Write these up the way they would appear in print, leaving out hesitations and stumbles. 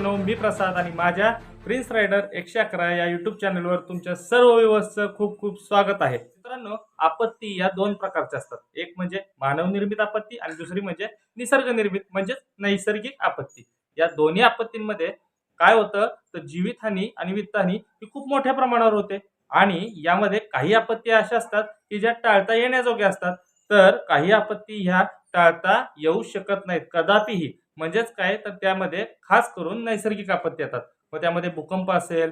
मित्रांनो, मी प्रसाद आणि माझ्या प्रिन्स रायडर 111 या यूट्यूब चॅनलवर तुमच्या सर्व व्ह्यूअर्सचं खूप खूप स्वागत आहे. मित्रांनो, आपत्ती या दोन प्रकारच्या असतात. एक म्हणजे मानवनिर्मित आपत्ती आणि दुसरी म्हणजे निसर्गनिर्मित म्हणजेच नैसर्गिक आपत्ती. या दोन्ही आपत्तींमध्ये काय होतं तर जीवितहानी आणि वित्तहानी ही खूप मोठ्या प्रमाणावर होते आणि यामध्ये काही आपत्ती अशा असतात की ज्या टाळता येण्याजोग्या असतात, तर काही आपत्ती ह्या टाळता येऊ शकत नाहीत कदापिही. म्हणजेच काय तर त्यामध्ये खास करून नैसर्गिक आपत्ती येतात. मग त्यामध्ये भूकंप असेल,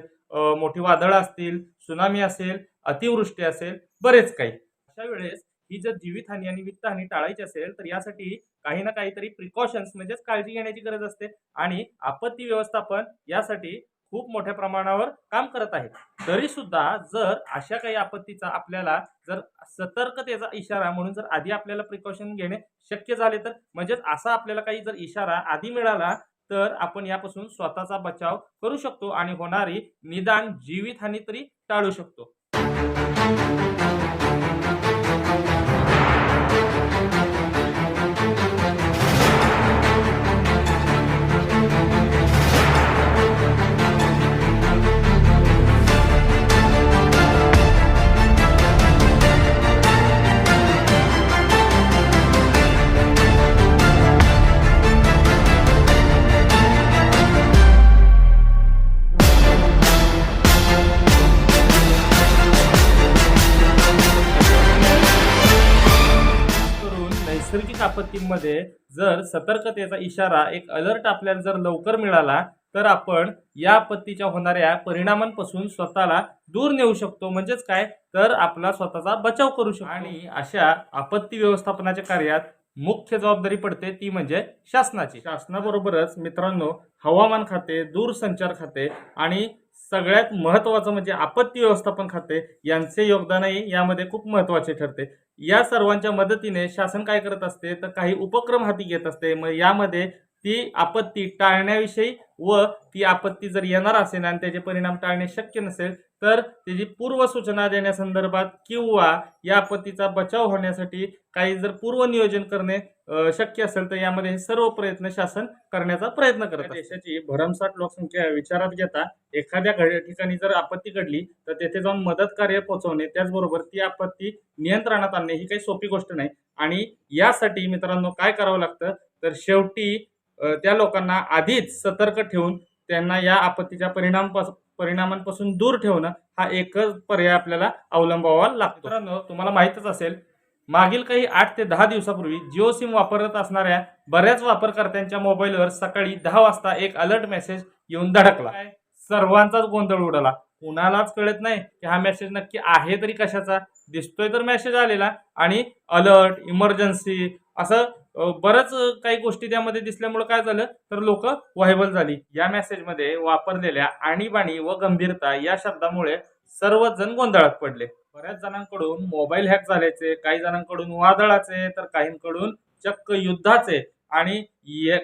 मोठी वादळं असतील, सुनामी असेल, अतिवृष्टी असेल, बरेच काही. अशा वेळेस ही जर जीवितहानी आणि वित्तहानी टाळायची असेल तर यासाठी काही ना काहीतरी प्रिकॉशन्स म्हणजेच काळजी घेण्याची गरज असते आणि आपत्ती व्यवस्थापन यासाठी खूप मोठ्या प्रमाणावर काम करत आहे. तरी सुद्धा जर अशा काही आपत्तीचा आपल्याला जर सतर्कतेचा इशारा म्हणून जर आधी आपल्याला प्रिकॉशन घेणे शक्य झाले तर म्हणजेच असा आपल्याला काही जर इशारा आधी मिळाला तर आपण यापासून स्वतःचा बचाव करू शकतो आणि होणारी निदान जीवितहानी तरी टाळू शकतो. करून नैसर्गिक आपत्तींमध्ये जर सतर्कतेचा इशारा एक अलर्ट आपल्याला जर लवकर मिळाला तर आपण या आपत्तीच्या होणाऱ्या परिणामांपासून स्वतःला दूर नेऊ शकतो. म्हणजेच काय तर आपला स्वतःचा बचाव करू शकतो आणि अशा आपत्ती व्यवस्थापनाच्या कार्यात मुख्य जबाबदारी पडते ती म्हणजे शासनाची. शासनाबरोबरच मित्रांनो हवामान खाते, दूरसंचार खाते आणि सगळ्यात महत्त्वाचं म्हणजे आपत्ती व्यवस्थापन खाते यांचे योगदानही यामध्ये खूप महत्त्वाचे ठरते. या सर्वांच्या मदतीने शासन काय करत असते तर काही उपक्रम हाती घेत असते. मग यामध्ये ती आपत्ती टाळण्याविषयी व ती आपत्ती जर येणार असेल आणि त्याचे परिणाम टाळणे शक्य नसेल तर त्याची पूर्वसूचना देण्यासंदर्भात किंवा या आपत्तीचा बचाव होण्यासाठी काही जर पूर्वनियोजन करणे शक्य असेल तर यामध्ये हे सर्व प्रयत्न शासन करण्याचा प्रयत्न करत असते. देशाची भरमसाठ लोकसंख्या विचारात घेता एखाद्या ठिकाणी जर आपत्ती घडली तर तेथे जाऊन मदत कार्य पोहोचवणे त्याचबरोबर ती आपत्ती नियंत्रणात आणणे ही काही सोपी गोष्ट नाही आणि यासाठी मित्रांनो काय करावं लागतं तर शेवटी त्या लोकांना आधीच सतर्क ठेवून त्यांना या आपत्तीच्या परिणामांपासून दूर ठेवणं हा एकच पर्याय आपल्याला अवलंबावा लागतो. मित्रांनो तुम्हाला माहीतच असेल मागील काही 8 ते 10 दिवसापूर्वी जिओ सिम वापरत असणाऱ्या बऱ्याच वापरकर्त्यांच्या मोबाईलवर सकाळी 10 वाजता एक अलर्ट मेसेज येऊन धडकला. सर्वांचाच गोंधळ उडाला. कुणालाच कळत नाही की हा मेसेज नक्की आहे तरी कशाचा. दिसतोय तर मेसेज आलेला आणि अलर्ट, इमर्जन्सी असं बरंच काही गोष्टी त्यामध्ये दिसल्यामुळे काय झालं तर लोक वाहिबल झाली. या मेसेजमध्ये वापरलेल्या आणीबाणी व गंभीरता या शब्दामुळे सर्वच जण गोंधळात पडले. बऱ्याच जणांकडून मोबाईल हॅक झाल्याचे, काही जणांकडून वादळाचे, तर काहींकडून चक्क युद्धाचे आणि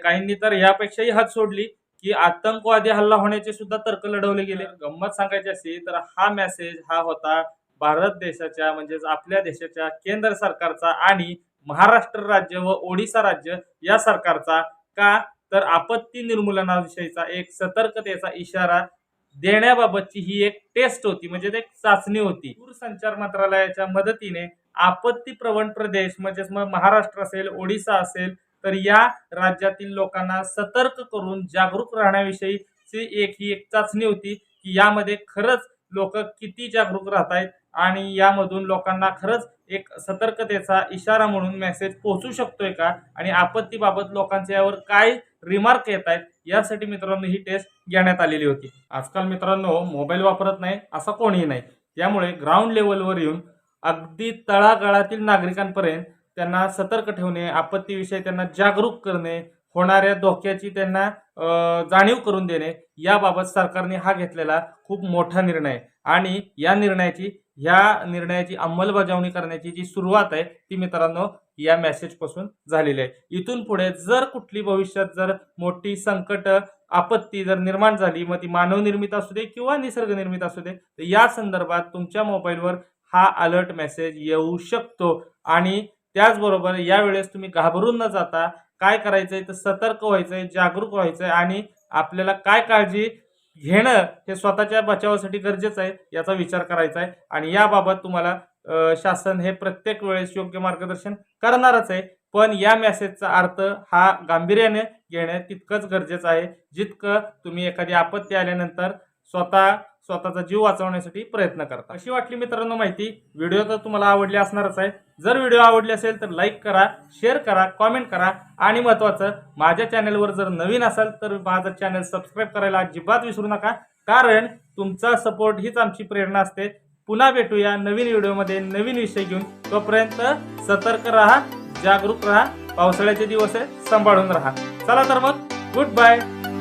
काहींनी तर यापेक्षाही हात सोडली की आतंकवादी हल्ला होण्याचे सुद्धा तर्क लढवले गेले. गंमत सांगायची असली तर हा मेसेज हा होता भारत देशाच्या म्हणजेच आपल्या देशाच्या केंद्र सरकारचा आणि महाराष्ट्र राज्य व ओडिसा राज्य या सरकारचा. का तर आपत्ती निर्मूलनाविषयीचा एक सतर्कतेचा इशारा देण्याबाबतची ही एक टेस्ट होती म्हणजे एक चाचणी होती. दूरसंचार मंत्रालयाच्या मदतीने आपत्ती प्रवण प्रदेश म्हणजेच मग महाराष्ट्र असेल, ओडिसा असेल तर या राज्यातील लोकांना सतर्क करून जागरूक राहण्याविषयीची ही एक चाचणी होती की यामध्ये खरंच लोक किती जागरूक राहत आहेत आणि यामधून लोकांना खरंच एक सतर्कतेचा इशारा म्हणून मेसेज पोहोचू शकतोय का आणि आपत्तीबाबत लोकांच्या यावर काय रिमार्क येत आहेत यासाठी मित्रांनो ही टेस्ट घेण्यात आलेली होती. आजकाल मित्रांनो मोबाईल वापरत नाही असा कोणीही नाही. त्यामुळे ग्राउंड लेवलवर येऊन अगदी तळागाळातील नागरिकांपर्यंत त्यांना सतर्क ठेवणे, आपत्तीविषयी त्यांना जागरूक करणे, होणाऱ्या धोक्याची त्यांना जाणीव करून देणे याबाबत सरकारने हा घेतलेला खूप मोठा निर्णय आणि या निर्णयाची अंमलबजावणी करण्याची जी सुरुवात आहे ती मित्रांनो या मेसेज पासून झालेली आहे. इथून पुढे जर कुठली भविष्यात जर मोठी संकट आपत्ती जर निर्माण झाली मग ती मानवनिर्मित असू दे किंवा निसर्गनिर्मित असू दे तर या संदर्भात तुमच्या मोबाईलवर हा अलर्ट मेसेज येऊ शकतो आणि त्याचबरोबर यावेळेस तुम्ही घाबरून न जाता काय करायचंय तर सतर्क व्हायचंय, जागरूक व्हायचंय आणि आपल्याला काय काळजी घेणं हे स्वतःच्या बचावासाठी गरजेचं आहे याचा विचार करायचा आहे. आणि याबाबत तुम्हाला शासन हे प्रत्येक वेळेस योग्य मार्गदर्शन करणारच आहे. पण या मेसेजचा अर्थ हा गांभीर्याने घेणे तितकंच गरजेचं आहे जितकं तुम्ही एखादी आपत्ती आल्यानंतर स्वतःचा जीव वाचवण्यासाठी प्रयत्न करता. अशी वाटली मित्रांनो माहिती. व्हिडिओ तर तुम्हाला आवडली असणारच आहे. जर व्हिडिओ आवडली असेल तर लाईक करा, शेअर करा, कॉमेंट करा आणि महत्त्वाचं माझ्या चॅनलवर जर नवीन असाल तर माझं चॅनल सबस्क्राईब करायला अजिबात विसरू नका. कारण तुमचा सपोर्ट हीच आमची प्रेरणा असते. पुन्हा भेटूया नवीन व्हिडिओमध्ये नवीन विषय घेऊन. तोपर्यंत सतर्क राहा, जागरूक राहा. पावसाळ्याचे दिवस आहे, सांभाळून राहा. चला तर मग गुड बाय.